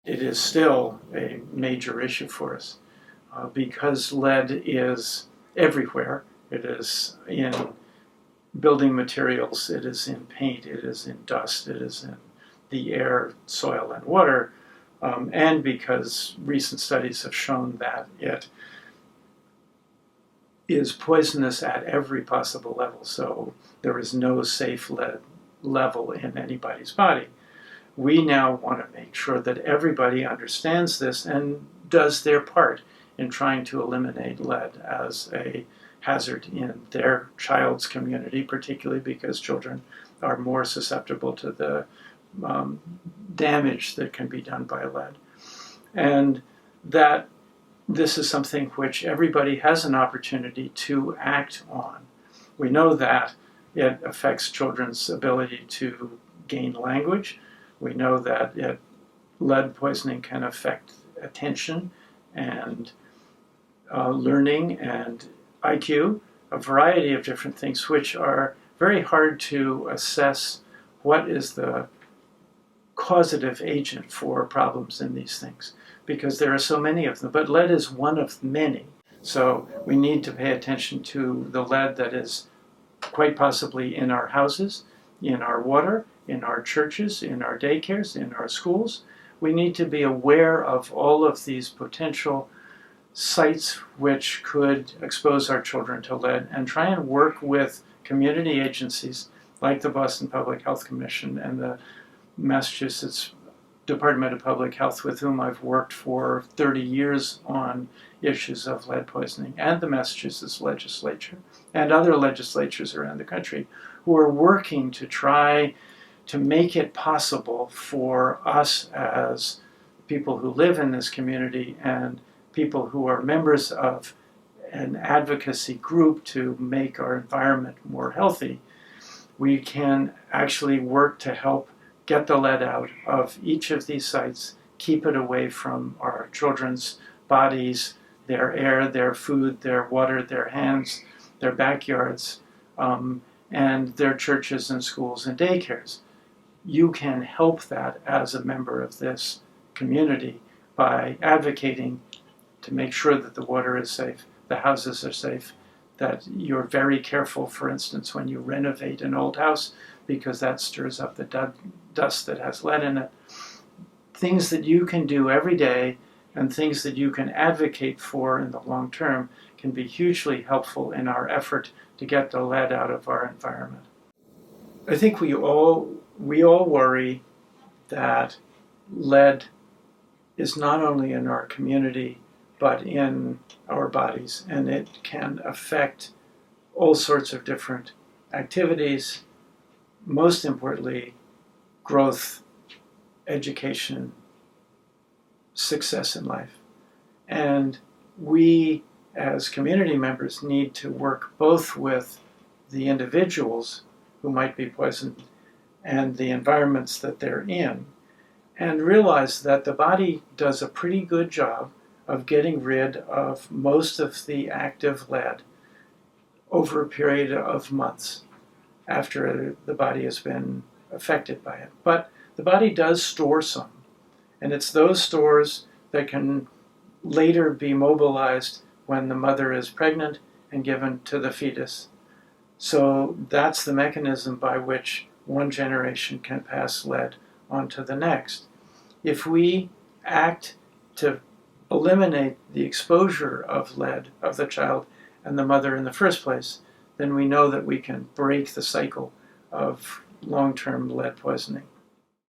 It is still a major issue for us because lead is everywhere. It is in building materials, it is in paint, it is in dust, it is in the air, soil, and water, and because recent studies have shown that it is poisonous at every possible level. So there is no safe lead level in anybody's body. We now want to make sure that everybody understands this and does their part in trying to eliminate lead as a hazard in their child's community, particularly because children are more susceptible to the damage that can be done by lead. And that this is something which everybody has an opportunity to act on. We know that it affects children's ability to gain language. We know that lead poisoning can affect attention and learning and IQ, a variety of different things which are very hard to assess what is the causative agent for problems in these things, because there are so many of them. But lead is one of many. So we need to pay attention to the lead that is quite possibly in our houses, in our water, in our churches, in our daycares, in our schools. We need to be aware of all of these potential sites which could expose our children to lead and try and work with community agencies like the Boston Public Health Commission and the Massachusetts Department of Public Health, with whom I've worked for 30 years on issues of lead poisoning, and the Massachusetts legislature and other legislatures around the country, who are working to try to make it possible for us as people who live in this community and people who are members of an advocacy group to make our environment more healthy. We can actually work to help get the lead out of each of these sites, keep it away from our children's bodies, their air, their food, their water, their hands, their backyards, and their churches and schools and daycares. You can help that as a member of this community by advocating to make sure that the water is safe, the houses are safe, that you're very careful, for instance, when you renovate an old house, because that stirs up the dust that has lead in it. Things that you can do every day and things that you can advocate for in the long term can be hugely helpful in our effort to get the lead out of our environment. I think we all worry that lead is not only in our community but in our bodies, and it can affect all sorts of different activities, most importantly, growth, education, success in life. And we, as community members, need to work both with the individuals who might be poisoned and the environments that they're in, and realize that the body does a pretty good job of getting rid of most of the active lead over a period of months after the body has been affected by it. But the body does store some, and it's those stores that can later be mobilized when the mother is pregnant and given to the fetus. So that's the mechanism by which one generation can pass lead on to the next. If we act to eliminate the exposure of lead of the child and the mother in the first place, then we know that we can break the cycle of long-term lead poisoning.